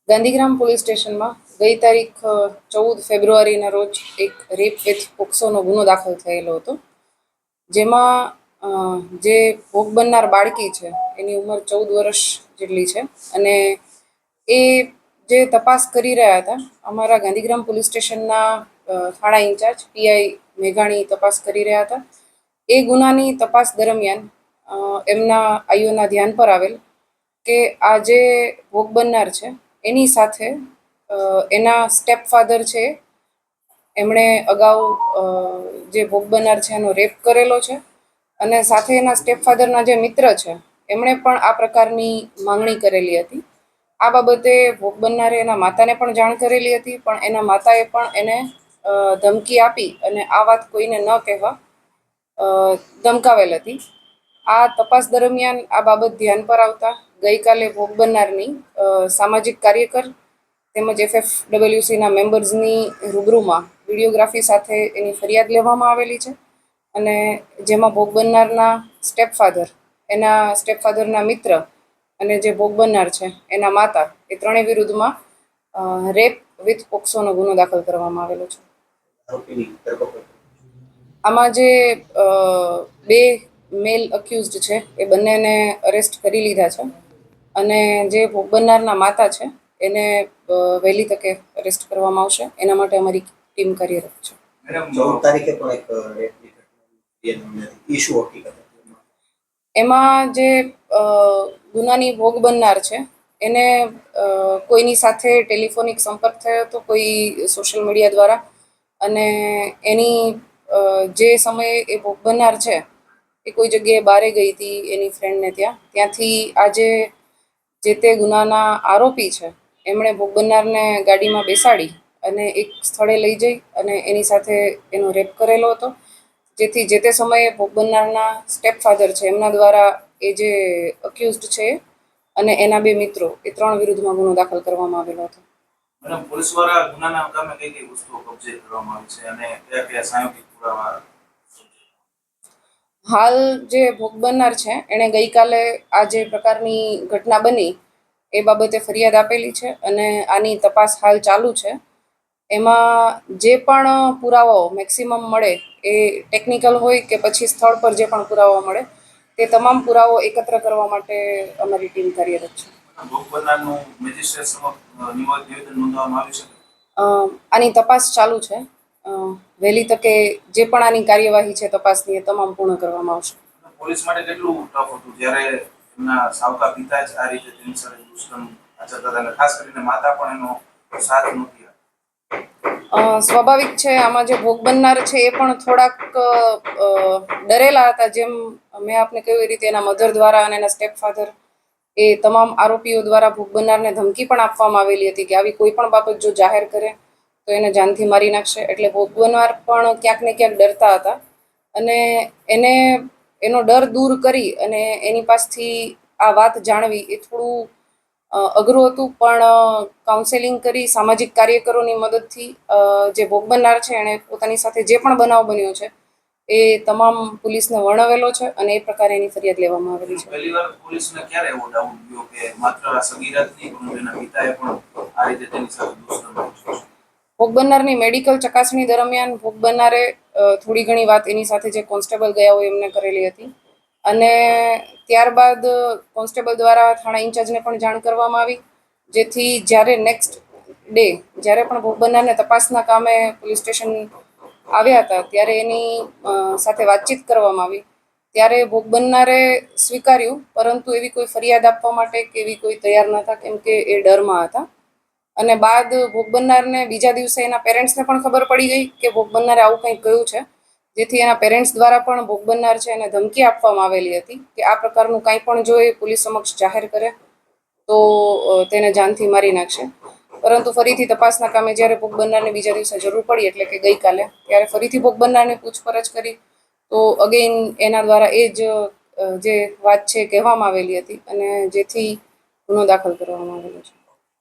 Gandhigram police સ્ટેશનમાં ગઈ તારીખ 14 ફેબ્રુઆરીના રોજ એક રેપ વિથ પોક્સોનો ગુનો દાખલ થયેલો હતો, જેમાં જે ભોગ બનનાર બાળકી છે એની ઉંમર 14 વર્ષ જેટલી છે અને એ જે તપાસ કરી રહ્યા હતા, અમારા ગાંધીગ્રામ પોલીસ સ્ટેશનના થાણા ઇન્ચાર્જ પીઆઈ મેઘાણી તપાસ કરી રહ્યા હતા. એ ગુનાની તપાસ દરમિયાન એમના આઈઓના ધ્યાન પર આવેલ કે આ જે ભોગ બનનાર છે એની સાથે એના સ્ટેપ ફાધર છે, એમણે અગાઉ જે ભોગ બનનાર છે એનો રેપ કરેલો છે અને સાથે એના સ્ટેપ ફાધરના જે મિત્ર છે એમણે પણ આ પ્રકારની માંગણી કરેલી હતી. આ બાબતે ભોગ બનનારે એના માતાને પણ જાણ કરેલી હતી, પણ એના માતાએ પણ એને ધમકી આપી અને આ વાત કોઈને ન કહેવા ધમકાવેલ હતી. આ તપાસ દરમિયાન આ બાબત ધ્યાન પર આવતા ગઈકાલે ભોગ બનનારની સામાજિક કાર્યકર તેમજ FFWCના મેમ્બર્સની રૂબરૂમાં વિડીયોગ્રાફી સાથે એની ફરિયાદ લેવામાં આવેલી છે અને જેમાં ભોગ બનનારના સ્ટેપફાધર, એના સ્ટેપફાધરના મિત્ર અને જે ભોગ બનનાર છે એના માતા, એ ત્રણેય વિરુદ્ધમાં રેપ વિથ પોક્સોનો ગુનો દાખલ કરવામાં આવેલો છે. આમાં જે બે મેલ અક્યુઝડ છે એ બંનેને અરેસ્ટ કરી લીધા છે અને જે ભોગ બનનારના માતા છે એને વહેલી તકે અરેસ્ટ કરવામાં આવશે. એના માટે અમારી ટીમ કાર્યરત છે. એમાં જે ગુનાની ભોગ બનનાર છે એને કોઈની સાથે ટેલિફોનિક સંપર્ક થયો હતો, કોઈ સોશિયલ મીડિયા દ્વારા, અને એની જે સમયે એ ભોગ બનનાર છે એ કોઈ જગ્યાએ બહારે ગઈ હતી એની ફ્રેન્ડને ત્યાંથી આજે જે તે ગુનાના આરોપી છે એમણે ભોગ બનનારને ગાડીમાં બેસાડી અને એક સ્થળે લઈ જઈ અને એની સાથે એનો રેપ કરેલો હતો, જેથી જે તે સમયે ભોગ બનનારના સ્ટેપફાધર છે એમના દ્વારા એ જે અક્યુઝડ છે અને એના બે મિત્રો, એ ત્રણ વિરુદ્ધમાં ગુનો દાખલ કરવામાં આવેલો હતો. પોલીસ દ્વારા ગુનાના કામે કઈ કઈ વસ્તુઓ કબજે કરવામાં આવી છે અને કયા કયા સાયોગિક પુરાવા? હાલ જે ભોગ બનનાર છે એણે ગઈકાલે આ જે પ્રકારની ઘટના બની એ બાબતે ફરિયાદ આપેલી છે અને આની તપાસ હાલ ચાલુ છે. એમાં જે પણ પુરાવાઓ મેક્સિમમ મળે, એ ટેકનિકલ હોય કે પછી સ્થળ પર જે પણ પુરાવા મળે, તે તમામ પુરાવો એકત્ર કરવા માટે અમારી ટીમ કાર્યરત છે. આની તપાસ ચાલુ છે. વહેલી તકે જે પણ આની કાર્યવાહી છે તપાસની, એ તમામ પૂર્ણ કરવામાં આવશે. પોલીસ માટે કેટલું ટફ હતું જ્યારે એમના સાવકા પિતા જ આ રીતે તેની સાથે દુષ્કર્મ આચરતા હતા, ખાસ કરીને માતા પણ એનો સાથ નહોતી? સ્વાભાવિક છે, આમાં જે ભોગ બનનાર છે એ પણ થોડાક ડરેલા હતા. જેમ મેં આપને કહ્યું એ રીતે એના મધર દ્વારા અને એના સ્ટેપફાધર, એ તમામ આરોપીઓ દ્વારા ભોગ બનનારને ધમકી પણ આપવામાં આવેલી હતી કે આવી કોઈ પણ બાબત જો જાહેર કરે તો એને જાનથી મારી નાખશે. એટલે ભોગ બનનાર પણ ક્યાંક ને ક્યાંક ડરતા હતા અને એને એનો ડર દૂર કરી અને એની પાસેથી આ વાત જાણવી એ થોડું અઘરું હતું, પણ કાઉન્સેલિંગ કરી સામાજિક કાર્યકરોની મદદથી જે ભોગ બનનાર છે એણે પોતાની સાથે જે પણ બનાવ બન્યો છે એ તમામ પોલીસને વર્ણવેલો છે અને એ પ્રકારે એની ફરિયાદ લેવામાં આવેલી છે. પહેલીવાર પોલીસને ક્યારે એવો ડાઉટ ગયો કે માત્ર સગીરા જ નહીં પણ એના પિતાએ પણ આ રીતે તેની સાથે દુષ્કર્મ કર્યું? ભોગ બનનારની મેડિકલ ચકાસણી દરમિયાન ભોગ બનનારે થોડી ઘણી વાત એની સાથે જે કોન્સ્ટેબલ ગયા હોય એમને કરેલી હતી અને ત્યારબાદ કોન્સ્ટેબલ દ્વારા થાણા ઇન્ચાર્જને પણ જાણ કરવામાં આવી, જેથી જ્યારે નેક્સ્ટ ડે જ્યારે પણ ભોગ બનનારને તપાસના કામે પોલીસ સ્ટેશન આવ્યા હતા ત્યારે એની સાથે વાતચીત કરવામાં આવી. ત્યારે ભોગ બનનારે સ્વીકાર્યું, પરંતુ એવી કોઈ ફરિયાદ આપવા માટે કે એવી કોઈ તૈયાર ન હતા, કેમ કે એ ડરમાં હતા. અને બાદ ભોગ બનનારને બીજા દિવસે એના પેરેન્ટ્સને પણ ખબર પડી ગઈ કે ભોગ બનનારે આવું કંઈક કહ્યું છે, જેથી એના પેરેન્ટ્સ દ્વારા પણ ભોગ બનનાર છે એને ધમકી આપવામાં આવેલી હતી કે આ પ્રકારનું કાંઈ પણ જો એ પોલીસ સમક્ષ જાહેર કરે તો તેને જાનથી મારી નાખશે. પરંતુ ફરીથી તપાસના કામે જ્યારે ભોગ બનનારને બીજા દિવસે જરૂર પડી, એટલે કે ગઈકાલે, ત્યારે ફરીથી ભોગ બનનારની પૂછપરછ કરી તો અગેઇન એના દ્વારા એ જ જે વાત છે કહેવામાં આવેલી હતી અને જેથી ગુનો દાખલ કરવામાં આવેલો છે.